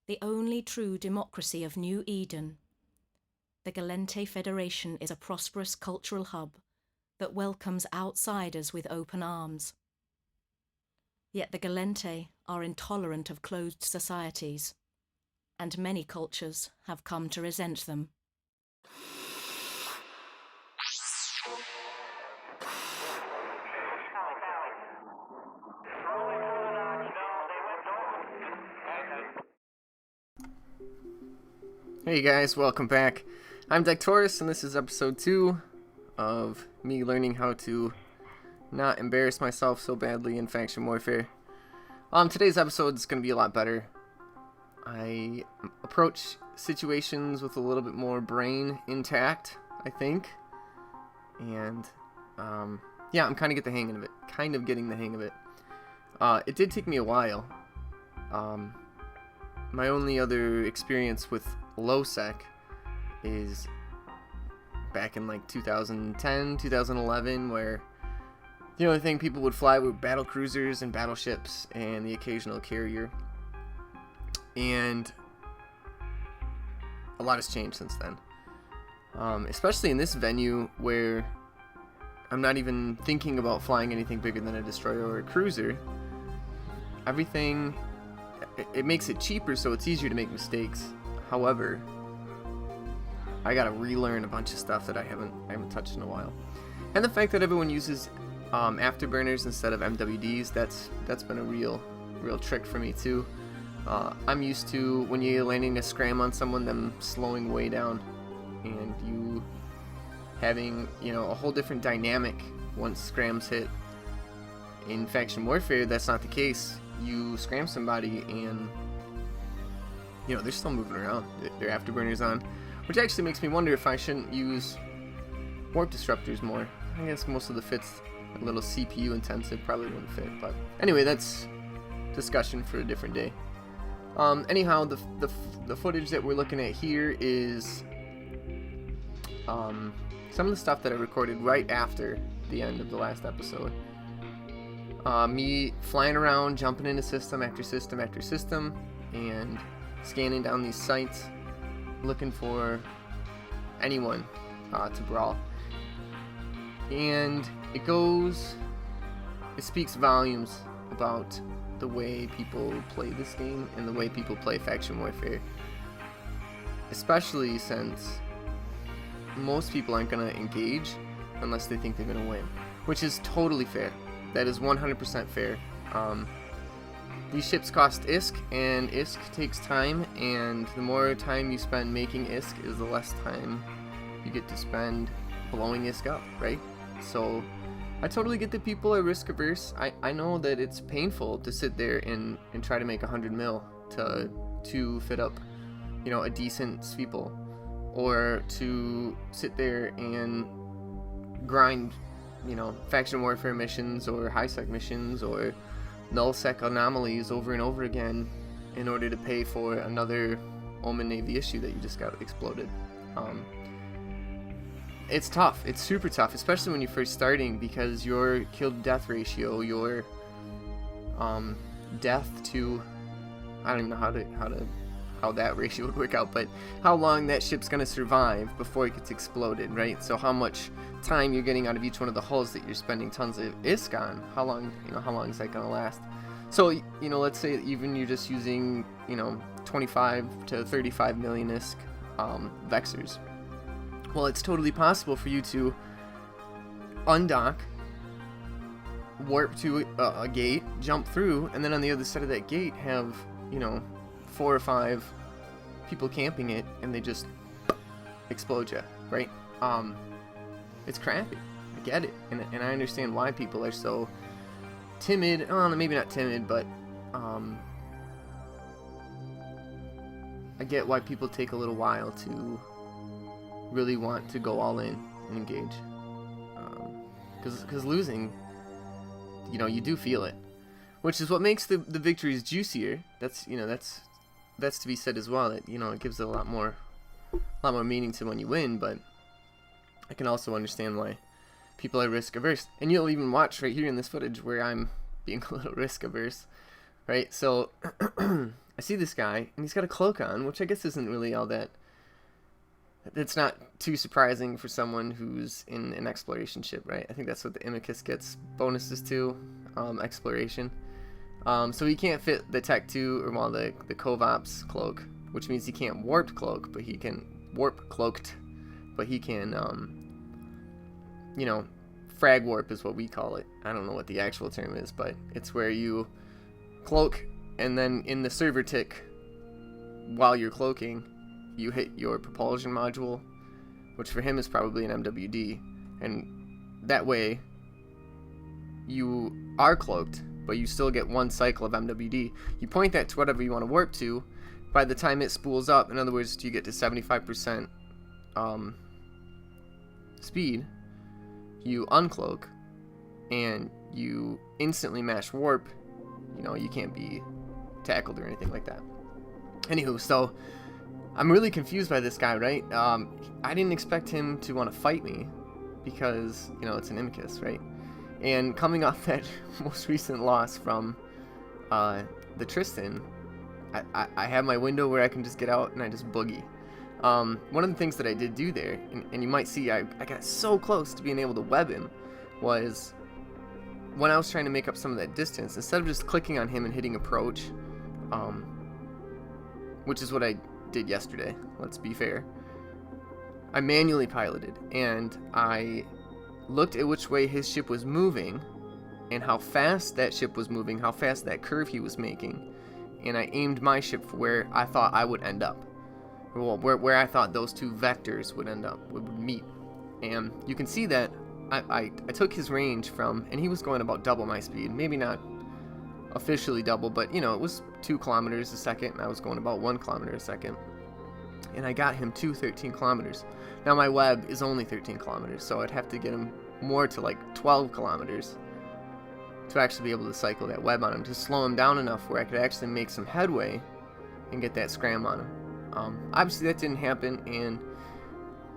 the only true democracy of New Eden. The Gallente Federation is a prosperous cultural hub that welcomes outsiders with open arms. Yet the Gallente are intolerant of closed societies, and many cultures have come to resent them. Hey guys, welcome back. I'm Taurus, and this is episode 2 of me learning how to not embarrass myself so badly in faction warfare. Today's episode is going to be a lot better. I approach situations with a little bit more brain intact, I think. And, yeah, I'm kind of getting the hang of it. It did take me a while. My only other experience with low sec is back in like 2010, 2011, where the only thing people would fly were battle cruisers and battleships and the occasional carrier. And a lot has changed since then. Especially in this venue where I'm not even thinking about flying anything bigger than a destroyer or a cruiser. Everything, it makes it cheaper, so it's easier to make mistakes. However, I gotta relearn a bunch of stuff that I haven't touched in a while. And the fact that everyone uses afterburners instead of MWDs, that's been a real trick for me too. I'm used to, when you're landing a scram on someone, them slowing way down, and you having, a whole different dynamic once scrams hit. In faction warfare, that's not the case. You scram somebody and they're still moving around. Their afterburners on, which actually makes me wonder if I shouldn't use warp disruptors more. I guess most of the fits a little CPU intensive, probably wouldn't fit, but anyway, that's discussion for a different day. Anyhow, the footage that we're looking at here is some of the stuff that I recorded right after the end of the last episode. Me flying around, jumping into system after system after system, and scanning down these sites, looking for anyone to brawl. And it speaks volumes about the way people play this game and the way people play faction warfare. Especially since most people aren't going to engage unless they think they're going to win, which is totally fair. That is 100% fair. These ships cost ISK, and ISK takes time, and the more time you spend making ISK is the less time you get to spend blowing ISK up, right? So I totally get that people are risk averse. I know that it's painful to sit there and try to make 100 mil to fit up, a decent sweeple, or to sit there and grind, faction warfare missions or high sec missions or null sec anomalies over and over again in order to pay for another Omen Navy issue that you just got exploded. It's tough. It's super tough, especially when you're first starting, because your kill to death ratio, your death to, I don't even know how that ratio would work out, but how long that ship's gonna survive before it gets exploded, right? So how much time you're getting out of each one of the hulls that you're spending tons of ISK on, how long is that gonna last? So, let's say even you're just using, 25 to 35 million ISK Vexers. Well, it's totally possible for you to undock, warp to a gate, jump through, and then on the other side of that gate have, 4 or 5 people camping it, and they just explode you, right? It's crappy. I get it, and I understand why people are so timid. Maybe not timid, but I get why people take a little while to really want to go all in and engage, because losing, you do feel it, which is what makes the victories juicier. That's to be said as well, that it gives it a lot more meaning to when you win. But I can also understand why people are risk averse, and you'll even watch right here in this footage where I'm being a little risk averse, right? So I see this guy, and he's got a cloak on, which I guess isn't really all that... It's not too surprising for someone who's in an exploration ship, right? I think that's what the Imicus gets bonuses to, exploration. So he can't fit the Tech 2, or well, the Covops cloak, which means he can't warped cloak, but he can warp cloaked, but he can, you know, frag warp is what we call it. I don't know what the actual term is, but it's where you cloak, and then in the server tick, while you're cloaking, you hit your propulsion module, which for him is probably an MWD, and that way you are cloaked, but you still get one cycle of MWD. You point that to whatever you want to warp to. By the time it spools up, in other words, you get to 75% speed, you uncloak, and you instantly mash warp. You know, you can't be tackled or anything like that. Anywho, so I'm really confused by this guy, right? I didn't expect him to want to fight me because, you know, it's an Imicus, right? And coming off that most recent loss from the Tristan, I have my window where I can just get out and I just boogie. One of the things that I did do there, and you might see I got so close to being able to web him, was when I was trying to make up some of that distance, instead of just clicking on him and hitting approach, which is what I did yesterday, let's be fair, I manually piloted, and I looked at which way his ship was moving and how fast that ship was moving, how fast that curve he was making, and I aimed my ship for where I thought I would end up. Well, where I thought those two vectors would end up, would meet. And you can see that I took his range from, and he was going about double my speed, maybe not officially double, but you know, it was 2 kilometers a second, and I was going about 1 kilometer a second. And I got him to 13 kilometers. Now my web is only 13 kilometers, so I'd have to get him more to like 12 kilometers to actually be able to cycle that web on him, to slow him down enough where I could actually make some headway and get that scram on him. Obviously that didn't happen, and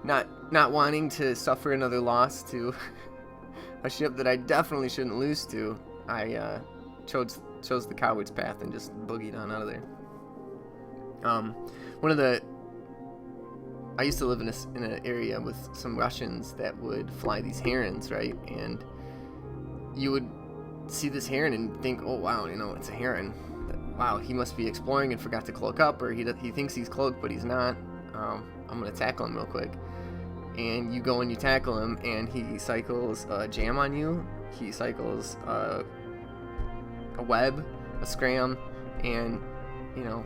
not wanting to suffer another loss to a ship that I definitely shouldn't lose to, I chose the coward's path and just boogied on out of there. I used to live in an area with some Russians that would fly these herons, right? And you would see this heron and think, oh wow, you know, it's a heron. Wow, he must be exploring and forgot to cloak up, or he thinks he's cloaked but he's not. I'm gonna tackle him real quick. And you go and you tackle him, and he cycles a jam on you. He cycles a web, a scram, and you know,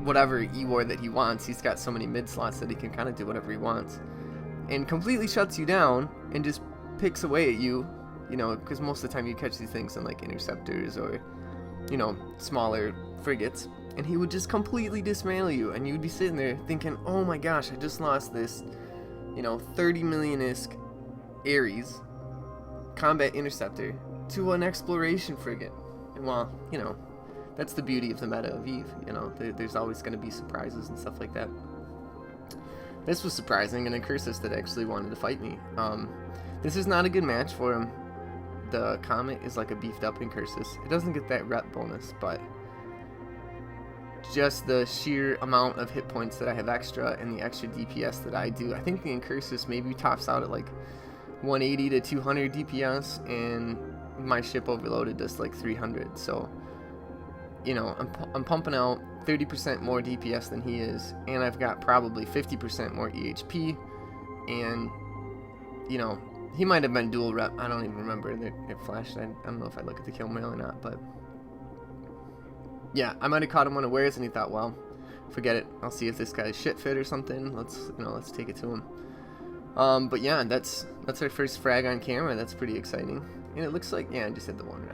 whatever E-War that he wants. He's got so many mid slots that he can kind of do whatever he wants, and completely shuts you down and just picks away at you. You know, because most of the time you catch these things in like interceptors or, you know, smaller frigates, and he would just completely dismantle you, and you'd be sitting there thinking, oh my gosh, I just lost this, you know, 30 million-isk Ares combat interceptor to an exploration frigate. And well, you know, that's the beauty of the meta of EVE, you know, there's always going to be surprises and stuff like that. This was surprising, and Incursus that actually wanted to fight me. This is not a good match for him. The Comet is like a beefed up Incursus. It doesn't get that rep bonus, but just the sheer amount of hit points that I have extra and the extra DPS that I do, I think the Incursus maybe tops out at like 180 to 200 DPS, and my ship overloaded does like 300. So, you know, I'm pumping out 30% more DPS than he is, and I've got probably 50% more EHP, and, you know, he might have been dual rep. I don't even remember. It flashed. I don't know if I look at the kill mail or not, but yeah, I might have caught him unawares, and he thought, well, forget it. I'll see if this guy's shit fit or something. Let's take it to him. But yeah, that's our first frag on camera. That's pretty exciting, and it looks like, yeah, I just hit the one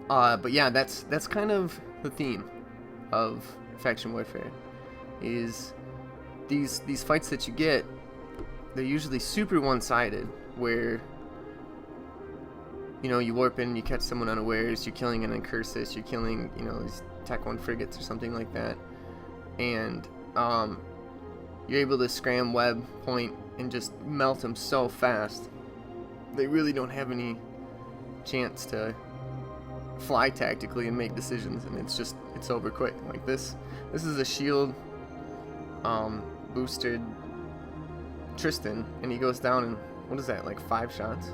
now. But yeah, that's kind of the theme of faction warfare. Is these fights that you get, they're usually super one-sided, where, you know, you warp in, you catch someone unawares, you're killing an Incursus, you're killing, you know, these Tech 1 frigates or something like that, and you're able to scram web point and just melt them so fast, they really don't have any chance to fly tactically and make decisions, and it's over quick. Like this is a shield boosted Tristan, and he goes down in, what is that, like 5 shots?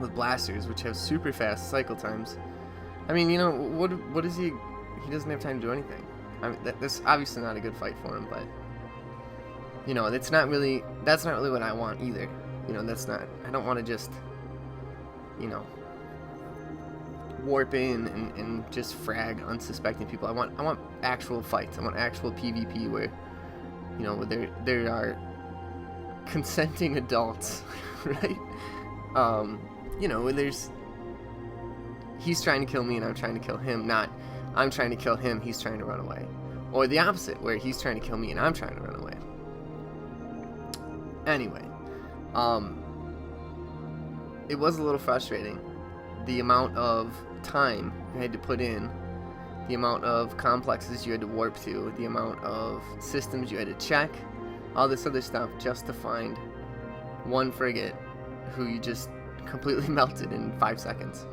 With blasters, which have super fast cycle times. I mean, you know, what is he doesn't have time to do anything. I mean, that's obviously not a good fight for him, but you know, that's not really what I want either. You know, I don't want to just, you know, warp in and just frag unsuspecting people. I want actual fights. I want actual PvP where, you know, where there are consenting adults, right? You know, where he's trying to kill me and I'm trying to kill him, not I'm trying to kill him, he's trying to run away. Or the opposite, where he's trying to kill me and I'm trying to run away. Anyway, it was a little frustrating, the amount of time you had to put in, the amount of complexes you had to warp to, the amount of systems you had to check, all this other stuff just to find one frigate who you just completely melted in 5 seconds.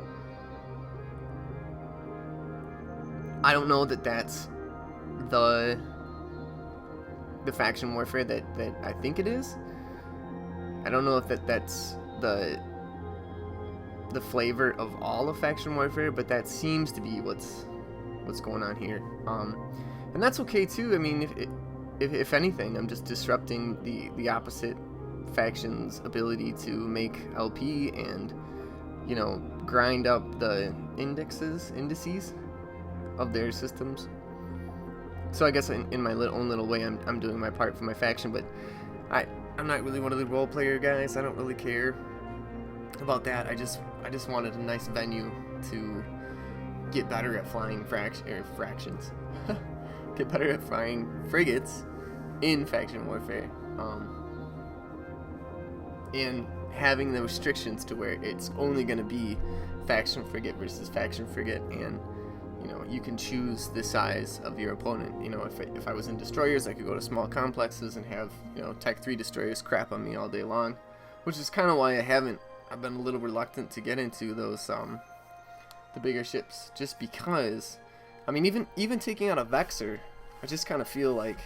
I don't know that that's the faction warfare that I think it is. I don't know if that's the flavor of all of faction warfare, but that seems to be what's going on here. And that's okay too. I mean, if anything, I'm just disrupting the opposite faction's ability to make LP and, you know, grind up the indices of their systems. So I guess in my own little way, I'm doing my part for my faction, but I'm not really one of the role player guys. I don't really care about that. I just wanted a nice venue to get better at flying fractions. Get better at flying frigates in faction warfare. And having the restrictions to where it's only going to be faction frigate versus faction frigate, and you know, you can choose the size of your opponent. You know, if I was in destroyers, I could go to small complexes and have, you know, Tech 3 destroyers crap on me all day long, which is kind of why I've been a little reluctant to get into those the bigger ships, just because, I mean, even taking out a Vexor, I just kind of feel like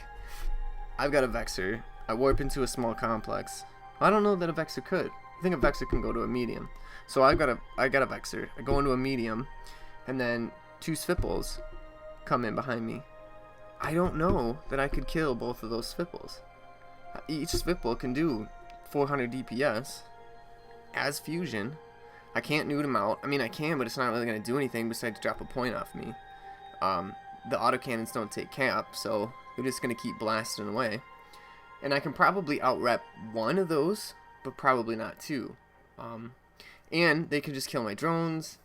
I've got a Vexor, I warp into a small complex. I don't know that a Vexor could. I think a Vexor can go to a medium. So I got a Vexor, I go into a medium, and then 2 Svipples come in behind me. I don't know that I could kill both of those Svipples. Each Svipple can do 400 DPS as fusion. I can't nude them out. I mean, I can, but it's not really going to do anything besides drop a point off me. The autocannons don't take cap, so they're just going to keep blasting away. And I can probably out-rep one of those, but probably not 2. And they can just kill my drones.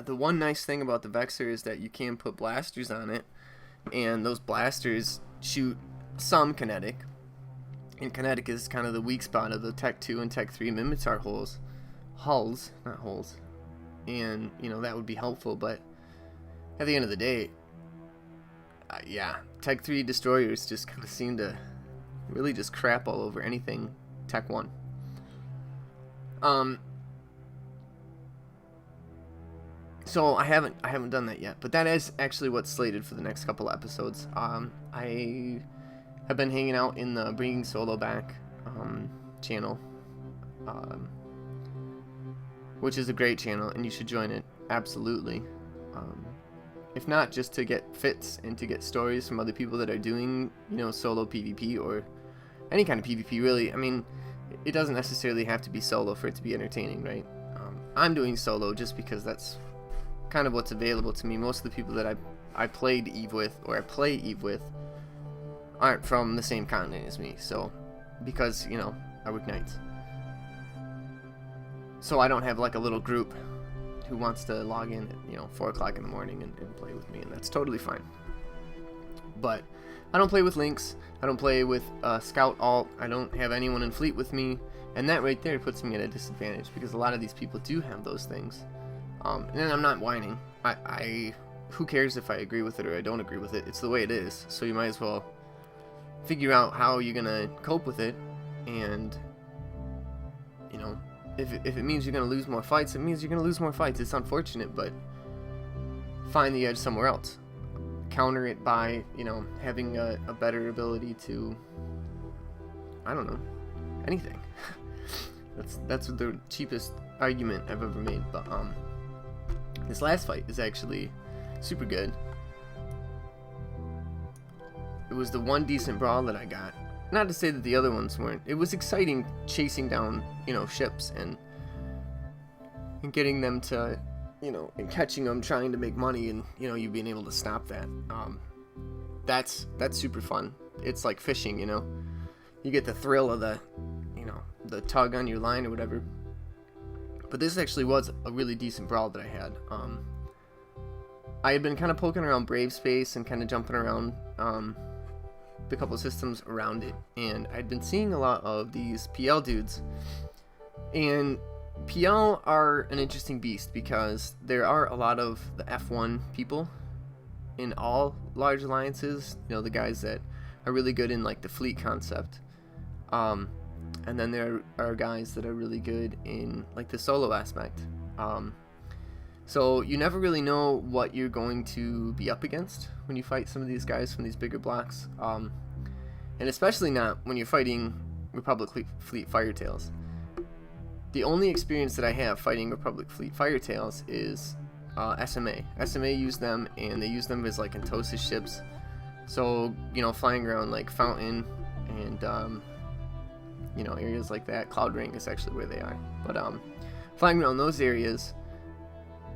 The one nice thing about the Vexor is that you can put blasters on it, and those blasters shoot some kinetic. And kinetic is kind of the weak spot of the Tech 2 and Tech 3 Mimitar hulls, not holes. And, you know, that would be helpful, but at the end of the day, yeah, Tech 3 destroyers just kind of seem to really just crap all over anything Tech 1. So I haven't done that yet, but that is actually what's slated for the next couple episodes. I have been hanging out in the Bringing Solo Back channel, which is a great channel, and you should join it, absolutely. If not, just to get fits and to get stories from other people that are doing, you know, solo PvP or any kind of PvP, really. I mean, it doesn't necessarily have to be solo for it to be entertaining, right? I'm doing solo just because that's kind of what's available to me. Most of the people that I played EVE with, or I play EVE with, aren't from the same continent as me. So, because, you know, I work nights. So I don't have like a little group who wants to log in at, you know, 4 o'clock in the morning and play with me, and that's totally fine. But I don't play with Lynx, I don't play with Scout Alt, I don't have anyone in Fleet with me, and that right there puts me at a disadvantage, because a lot of these people do have those things. And I'm not whining. Who cares if I agree with it or I don't agree with it? It's the way it is. So you might as well figure out how you're gonna cope with it. And, you know, if it means you're gonna lose more fights, it means you're gonna lose more fights. It's unfortunate, but find the edge somewhere else. Counter it by, having a better ability to, I don't know, anything. That's the cheapest argument I've ever made. But this last fight is actually super good. It was the one decent brawl that I got. Not to say that the other ones weren't. It was exciting chasing down, ships and getting them to, and catching them, trying to make money, and you being able to stop that. That's super fun. It's like fishing, You get the thrill of the tug on your line or whatever. But this actually was a really decent brawl that I had. I had been kind of poking around Brave Space and kind of jumping around the couple of systems around it, and I'd been seeing a lot of these PL dudes. And PL are an interesting beast because there are a lot of the F1 people in all large alliances, the guys that are really good in like the fleet concept. And then there are guys that are really good in like the solo aspect. So you never really know what you're going to be up against when you fight some of these guys from these bigger blocks. And especially not when you're fighting Republic Fleet Firetails. The only experience that I have fighting Republic Fleet Firetails is SMA. SMA use them, and they use them as like Entosis ships. So, flying around like Fountain and, areas like that. Cloud Ring is actually where they are. But flying around those areas,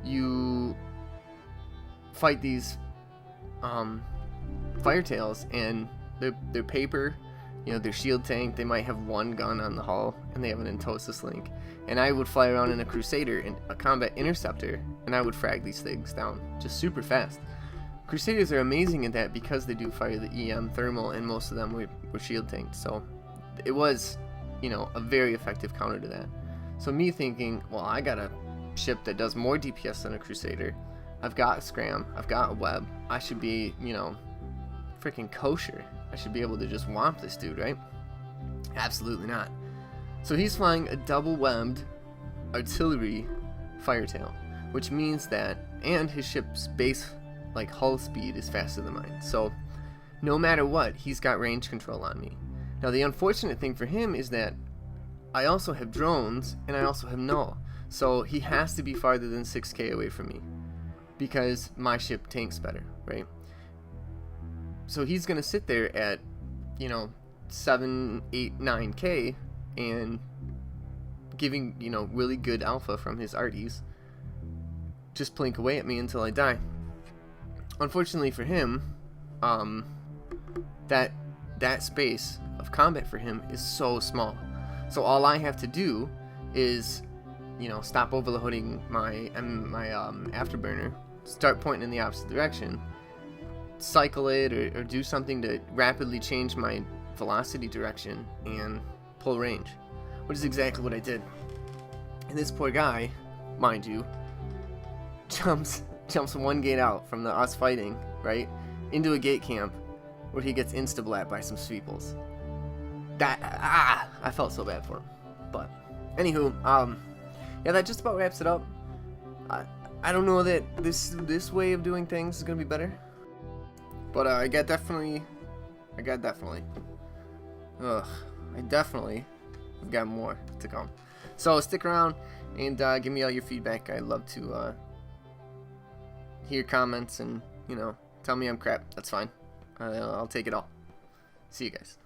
you fight these Firetails, and they're paper, their shield tank. They might have one gun on the hull, and they have an Entosis link. And I would fly around in a Crusader and a Combat Interceptor, and I would frag these things down just super fast. Crusaders are amazing at that because they do fire the EM thermal, and most of them were shield tanked. So it was, a very effective counter to that. So me thinking, well, I got a ship that does more DPS than a Crusader. I've got a Scram. I've got a Web. I should be, freaking kosher. I should be able to just whomp this dude, right? Absolutely not. So he's flying a double-webbed artillery Firetail, which means that, and his ship's base, like, hull speed is faster than mine. So no matter what, he's got range control on me. Now the unfortunate thing for him is that I also have drones, and I also have null. So he has to be farther than 6k away from me, because my ship tanks better, right? So he's going to sit there at, 7, 8, 9k, and giving, really good alpha from his arties, just plink away at me until I die. Unfortunately for him, that space of combat for him is so small. So all I have to do is, stop overloading my afterburner, start pointing in the opposite direction, cycle it, or do something to rapidly change my velocity direction and pull range, which is exactly what I did. And this poor guy, mind you, jumps one gate out from us fighting, right, into a gate camp where he gets instablat by some Sweeples. I felt so bad for him. But anywho, yeah, that just about wraps it up. I don't know that this way of doing things is gonna be better, but I definitely have got more to come. So stick around and give me all your feedback. I'd love to hear comments and tell me I'm crap. That's fine. I'll take it all. See you guys.